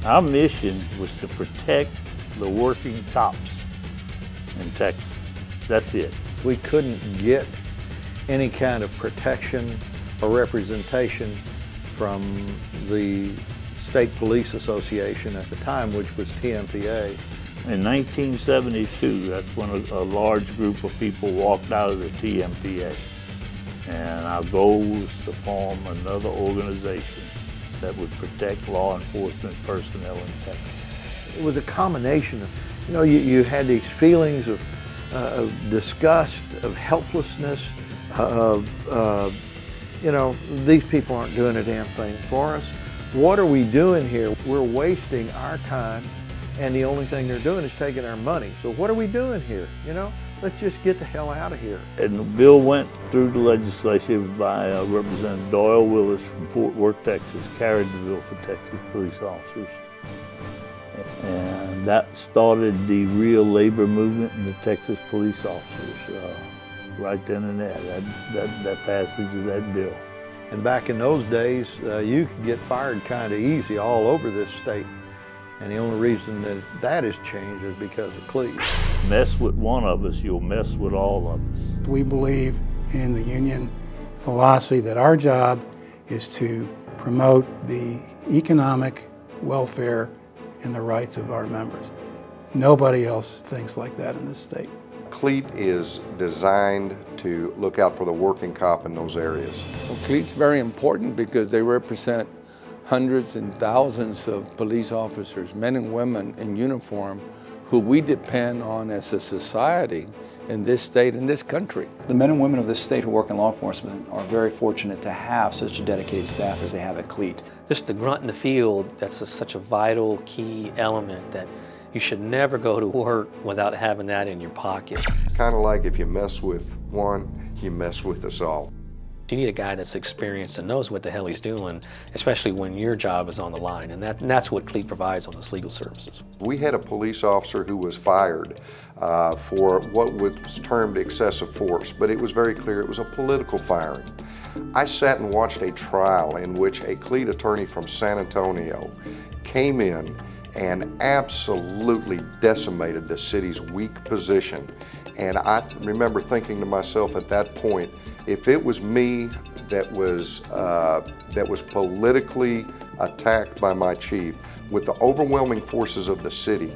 Our mission was to protect the working cops in Texas. That's it. We couldn't get any kind of protection or representation from the State Police Association at the time, which was TMPA. In 1972, that's when a large group of people walked out of the TMPA. And our goal was to form another organization that would protect law enforcement personnel in Texas. It was a combination of, you had these feelings of disgust, of helplessness, of, these people aren't doing a damn thing for us. What are we doing here? We're wasting our time, and the only thing they're doing is taking our money. So what are we doing here? Let's just get the hell out of here. And the bill went through the legislature by Representative Doyle Willis from Fort Worth, Texas, carried the bill for Texas police officers. And that started the real labor movement in the Texas police officers right then and there, that passage of that bill. And back in those days, you could get fired kind of easy all over this state. And the only reason that has changed is because of Cleat. Mess with one of us, you'll mess with all of us. We believe in the union philosophy that our job is to promote the economic welfare and the rights of our members. Nobody else thinks like that in this state. Cleat is designed to look out for the working cop in those areas. Well, Cleat's very important because they represent hundreds and thousands of police officers, men and women in uniform, who we depend on as a society in this state and this country. The men and women of this state who work in law enforcement are very fortunate to have such a dedicated staff as they have at Cleat. Just the grunt in the field, that's such a vital, key element that you should never go to work without having that in your pocket. It's kind of like if you mess with one, you mess with us all. You need a guy that's experienced and knows what the hell he's doing, especially when your job is on the line, and that's what Cleat provides on this legal services. We had a police officer who was fired for what was termed excessive force, but it was very clear it was a political firing. I sat and watched a trial in which a Cleat attorney from San Antonio came in and absolutely decimated the city's weak position. And I remember thinking to myself at that point, if it was me that was politically attacked by my chief with the overwhelming forces of the city,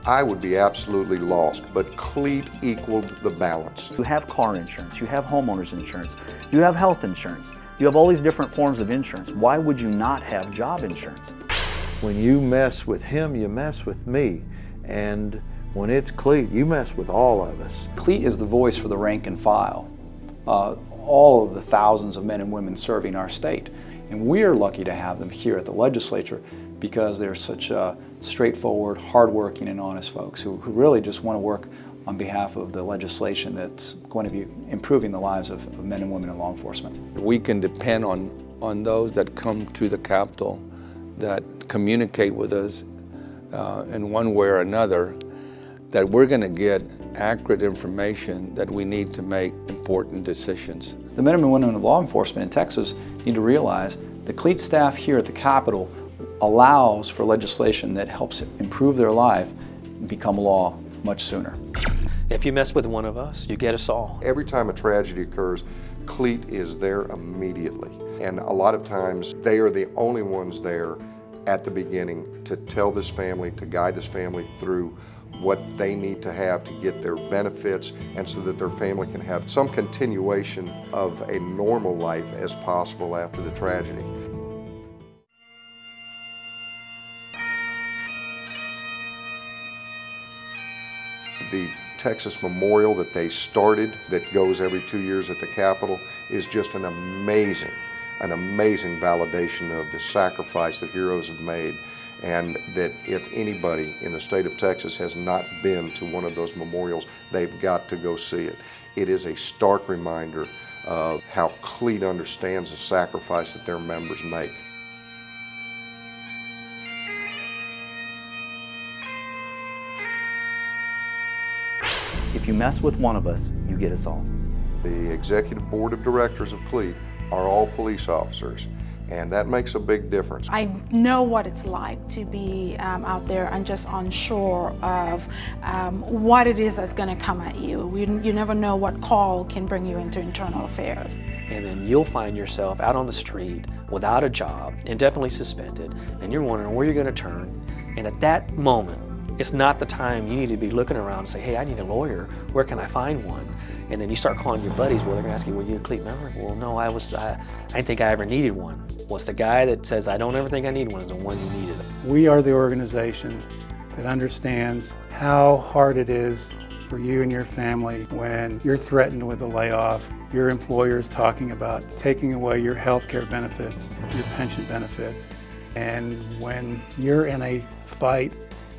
I would be absolutely lost. But Cleat equaled the balance. You have car insurance, you have homeowners insurance, you have health insurance, you have all these different forms of insurance. Why would you not have job insurance? When you mess with him, you mess with me. And when it's Cleat, you mess with all of us. Cleat is the voice for the rank and file. All of the thousands of men and women serving our state. And we are lucky to have them here at the legislature because they're such straightforward, hardworking, and honest folks who really just want to work on behalf of the legislation that's going to be improving the lives of men and women in law enforcement. We can depend on those that come to the Capitol, that communicate with us in one way or another, that we're going to get accurate information that we need to make important decisions. The men and women of law enforcement in Texas need to realize the Cleat staff here at the Capitol allows for legislation that helps improve their life become law much sooner. If you mess with one of us, you get us all. Every time a tragedy occurs, Cleat is there immediately. And a lot of times they are the only ones there at the beginning to tell this family, to guide this family through what they need to have to get their benefits and so that their family can have some continuation of a normal life as possible after the tragedy. The Texas Memorial that they started that goes every 2 years at the Capitol is just an amazing validation of the sacrifice that heroes have made, and that if anybody in the state of Texas has not been to one of those memorials, they've got to go see it. It is a stark reminder of how Cleat understands the sacrifice that their members make. If you mess with one of us, you get us all. The executive board of directors of Cleat are all police officers, And that makes a big difference. I know what it's like to be out there and just unsure of what it is that's going to come at you. You never know what call can bring you into internal affairs. And then you'll find yourself out on the street without a job, indefinitely suspended, and you're wondering where you're going to turn. And at that moment, it's not the time you need to be looking around and say, hey, I need a lawyer. Where can I find one? And then you start calling your buddies. Well, they're going to ask you, were you a Cleat member? Well, no, I didn't think I ever needed one. Well, it's the guy that says, I don't ever think I need one, is the one you needed. We are the organization that understands how hard it is for you and your family when you're threatened with a layoff, your employer is talking about taking away your health care benefits, your pension benefits, and when you're in a fight,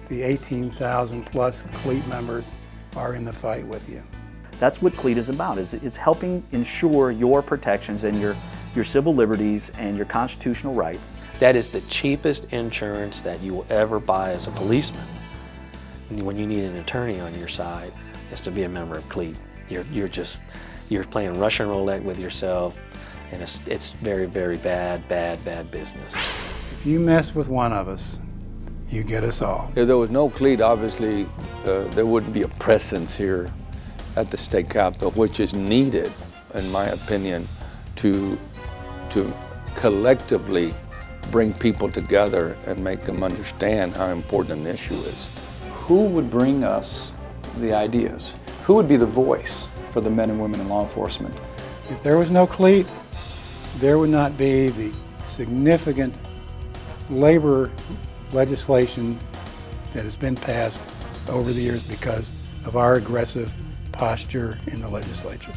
the 18,000 plus Cleat members are in the fight with you. That's what Cleat is about. It's helping ensure your protections and your civil liberties and your constitutional rights. That is the cheapest insurance that you will ever buy as a policeman. When you need an attorney on your side, is to be a member of Cleat. You're playing Russian roulette with yourself, and it's very, very bad business. If you mess with one of us, you get us all. If there was no Cleat, obviously there wouldn't be a presence here at the state capitol, which is needed, in my opinion, to collectively bring people together and make them understand how important an issue is. Who would bring us the ideas? Who would be the voice for the men and women in law enforcement? If there was no Cleat, there would not be the significant labor legislation that has been passed over the years because of our aggressive posture in the legislature.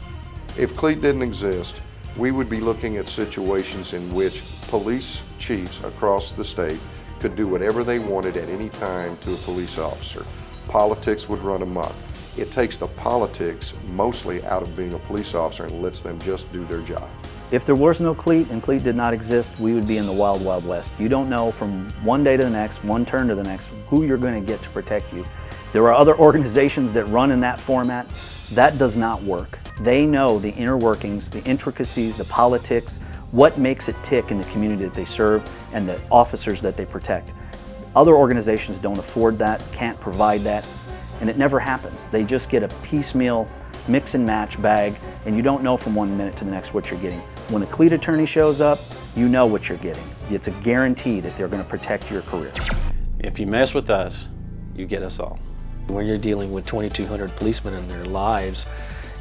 If Cleat didn't exist, we would be looking at situations in which police chiefs across the state could do whatever they wanted at any time to a police officer. Politics would run amok. It takes the politics mostly out of being a police officer and lets them just do their job. If there was no Cleat and Cleat did not exist, we would be in the wild, wild west. You don't know from one day to the next, one turn to the next, who you're going to get to protect you. There are other organizations that run in that format. That does not work. They know the inner workings, the intricacies, the politics, what makes it tick in the community that they serve and the officers that they protect. Other organizations don't afford that, can't provide that, and it never happens. They just get a piecemeal mix and match bag, and you don't know from one minute to the next what you're getting. When a Cleat attorney shows up, you know what you're getting. It's a guarantee that they're going to protect your career. If you mess with us, you get us all. When you're dealing with 2,200 policemen and their lives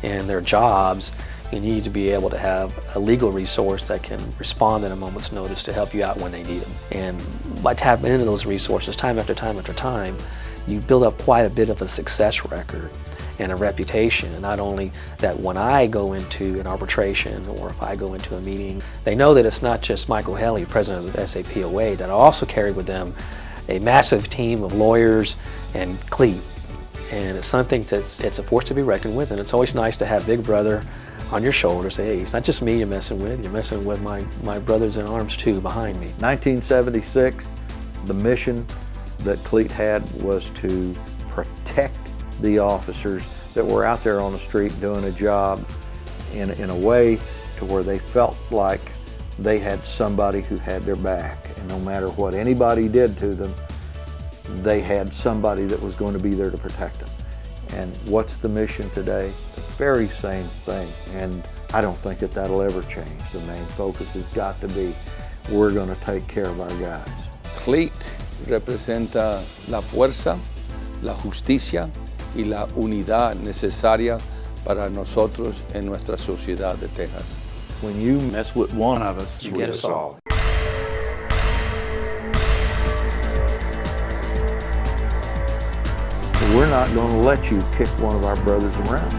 and their jobs, you need to be able to have a legal resource that can respond at a moment's notice to help you out when they need them. And by tapping into those resources time after time after time, you build up quite a bit of a success record and a reputation. And not only that, when I go into an arbitration or if I go into a meeting, they know that it's not just Michael Helly, president of the SAPOA, that I also carry with them a massive team of lawyers and Cleat. And it's something it's a force to be reckoned with, and it's always nice to have Big Brother on your shoulder, say, hey, it's not just me you're messing with my brothers in arms too behind me. 1976, the mission that Cleat had was to protect the officers that were out there on the street doing a job in a way to where they felt like they had somebody who had their back, and no matter what anybody did to them, they had somebody that was going to be there to protect them. And what's the mission today? The very same thing, and I don't think that that'll ever change. The main focus has got to be, we're going to take care of our guys. Cleat representa la fuerza, la justicia y la unidad necesaria para nosotros en nuestra sociedad de Texas. When you mess with one of us, You get us all. we're not going to let you kick one of our brothers around.